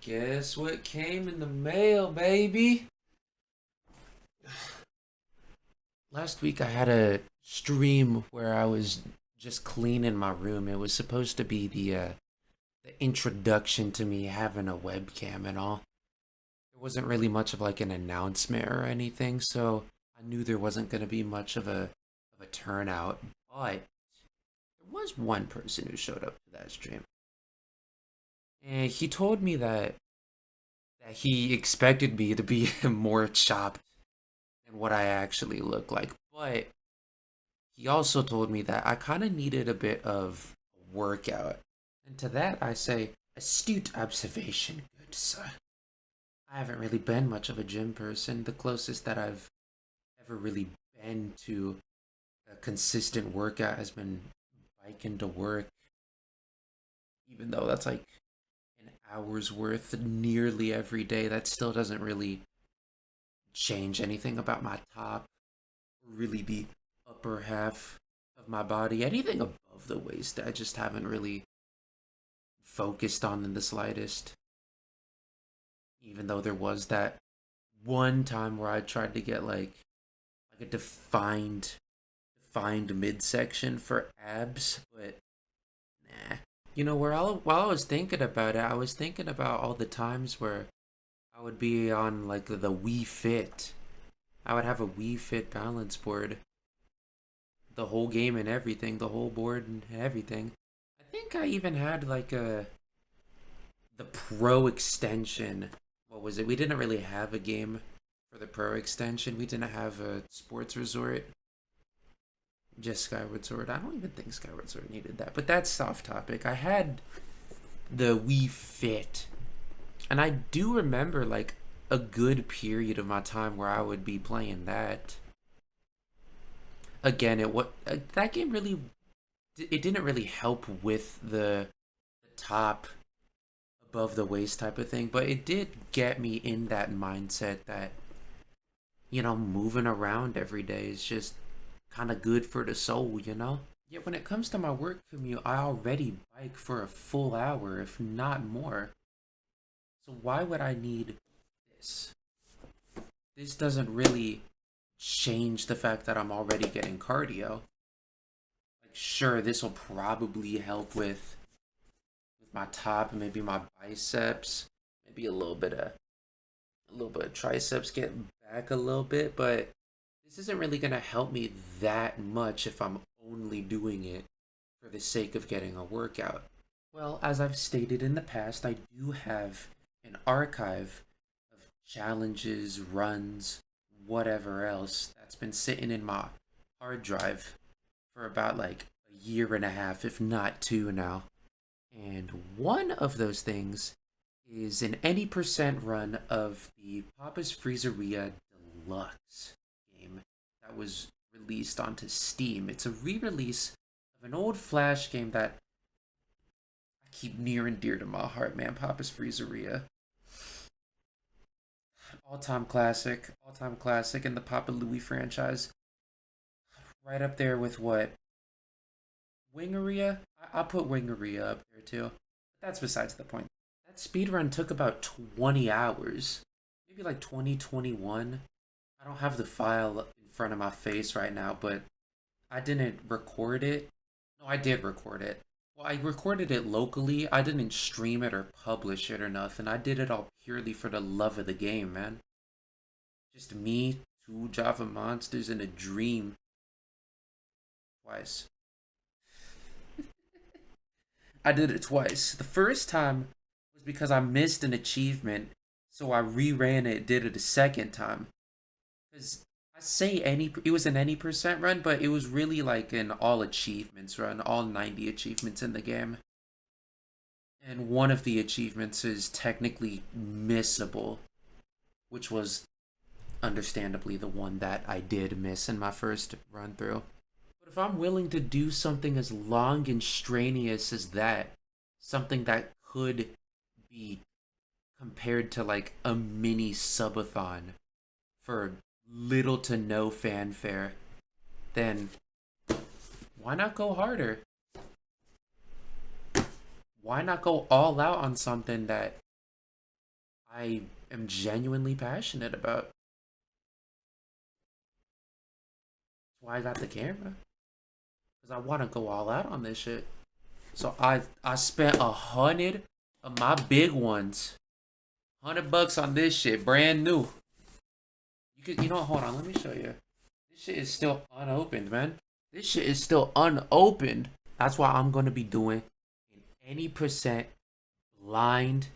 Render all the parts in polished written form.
Guess what came in the mail, baby? Last week I had a stream where I was just cleaning my room. It was supposed to be the introduction to me having a webcam and all. There wasn't really much of like an announcement or anything, so I knew there wasn't going to be much of a turnout. But there was one person who showed up to that stream, and he told me that he expected me to be more chopped than what I actually look like. But he also told me that I kind of needed a bit of a workout. And to that I say, astute observation, good sir. I haven't really been much of a gym person. The closest that I've ever really been to a consistent workout has been biking to work, even though that's like an hour's worth nearly every day. That still doesn't really change anything about my top, really the upper half of my body. Anything above the waist, I just haven't really focused on in the slightest. Even though there was that one time where I tried to get like a defined midsection for abs, but nah. While I was thinking about it, I was thinking about all the times where I would be on like the Wii Fit. I would have a Wii Fit balance board, the whole game and everything, the whole board and everything. I think I even had like the Pro extension. What was it? We didn't really have a game for the Pro extension. We didn't have a Sports Resort. Just Skyward Sword. I don't even think Skyward Sword needed that, but that's off topic. I had the Wii Fit, and I do remember like a good period of my time where I would be playing that. Again, it what that game really it didn't really help with the top above the waist type of thing, but it did get me in that mindset that moving around every day is just kind of good for the soul. Yet when it comes to my work commute, I already bike for a full hour, if not more. So why would I need this? This doesn't really change the fact that I'm already getting cardio. Like, sure, this will probably help with my top and maybe my biceps, maybe a little bit of triceps getting back a little bit, but this isn't really gonna help me that much if I'm only doing it for the sake of getting a workout. Well, as I've stated in the past, I do have an archive of challenges, runs, whatever else that's been sitting in my hard drive for about like a year and a half, if not two now. And one of those things is an any percent run of the Papa's Freezeria Deluxe game that was released onto Steam. It's a re release of an old Flash game that I keep near and dear to my heart, man. Papa's Freezeria. All time classic in the Papa Louie franchise. Right up there with what? Wingeria? I'll put Wingeria up here too. That's besides the point. That speedrun took about 20 hours. Maybe like 2021. I don't have the file in front of my face right now, but I didn't record it. No, I did record it. Well, I recorded it locally. I didn't stream it or publish it or nothing. I did it all purely for the love of the game, man. Just me, two Java monsters, and a dream. Twice. I did it twice. The first time was because I missed an achievement, so I reran it, did it a second time. Because I say it was an any percent run, but it was really like an all achievements run, all 90 achievements in the game. And one of the achievements is technically missable, which was understandably the one that I did miss in my first run through. But if I'm willing to do something as long and strenuous as that, something that could be compared to like a mini subathon for little to no fanfare, then why not go harder? Why not go all out on something that I am genuinely passionate about. That's why I got the camera. Because I want to go all out on this shit. So I spent 100 of my big ones. $100 on this shit, brand new. Hold on, let me show you. This shit is still unopened, man. This shit is still unopened. That's why I'm gonna be doing an any percent blind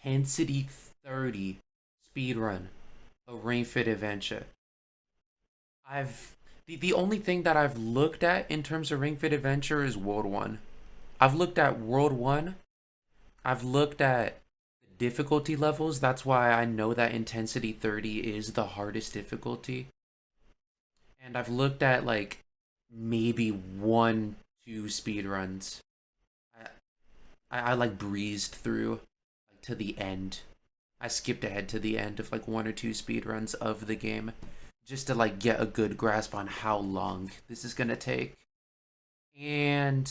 intensity 30 speed run of Ring Fit Adventure. I've the only thing that I've looked at in terms of Ring Fit Adventure is World 1. I've looked at World 1. I've looked at the difficulty levels. That's why I know that intensity 30 is the hardest difficulty. And I've looked at like maybe one, two speed runs. I I like breezed through like to the end. I skipped ahead to the end of like one or two speed runs of the game just to like get a good grasp on how long this is gonna take. And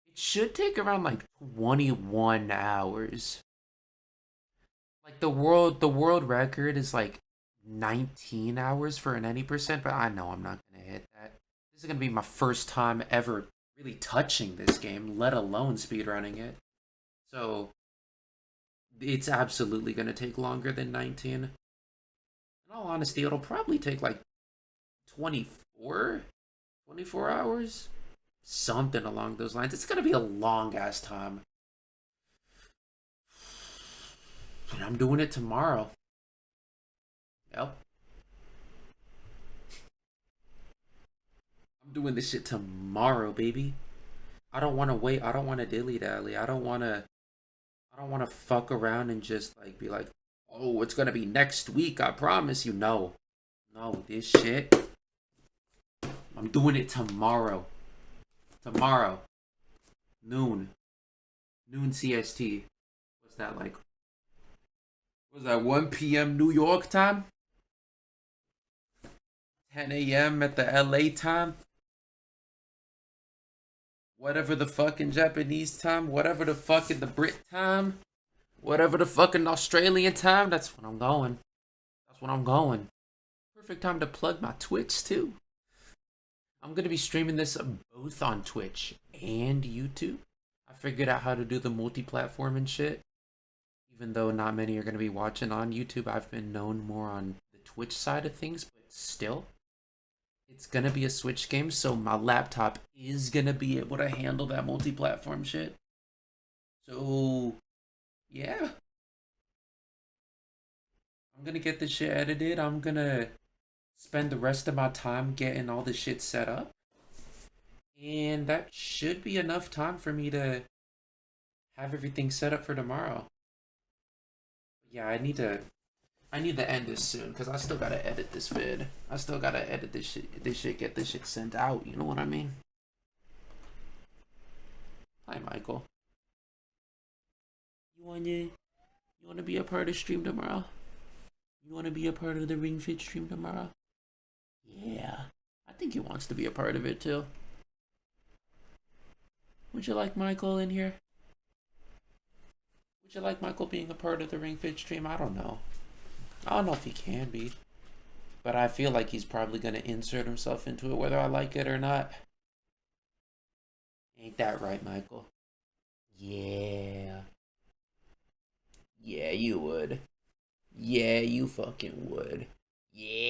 it should take around like 21 hours. Like the world record is like 19 hours for an any percent, but I know I'm not gonna hit that. This is gonna be my first time ever really touching this game, let alone speedrunning it. So it's absolutely gonna take longer than 19. In all honesty, it'll probably take like 24, 24 hours, something along those lines. It's gonna be a long ass time. And I'm doing it tomorrow. Yep. I'm doing this shit tomorrow, baby. I don't want to wait. I don't want to dilly dally. I don't want to fuck around and just like be like, "Oh, it's going to be next week. I promise you." No. No, this shit. I'm doing it tomorrow. Tomorrow. Noon. Noon CST. What's that like? Was that 1 p.m. New York time? 10 a.m. at the LA time? Whatever the fucking Japanese time, whatever the fucking the Brit time, whatever the fucking Australian time, that's when I'm going. That's when I'm going. Perfect time to plug my Twitch too. I'm gonna be streaming this both on Twitch and YouTube. I figured out how to do the multi-platform and shit. Even though not many are gonna be watching on YouTube, I've been known more on the Twitch side of things, but still. It's gonna be a Switch game, so my laptop is gonna be able to handle that multi-platform shit. So, yeah, I'm gonna get this shit edited. I'm gonna spend the rest of my time getting all this shit set up. And that should be enough time for me to have everything set up for tomorrow. Yeah, I need to end this soon because I still gotta edit this vid. I still gotta edit this shit, get this shit sent out. You know what I mean? Hi, Michael. You wanna be a part of stream tomorrow? You wanna be a part of the Ring Fit stream tomorrow? Yeah, I think he wants to be a part of it too. Would you like Michael in here? Would you like Michael being a part of the Ring Fit stream? I don't know. I don't know if he can be, but I feel like he's probably gonna insert himself into it whether I like it or not. Ain't that right, Michael? Yeah. Yeah, you would. Yeah, you fucking would. Yeah.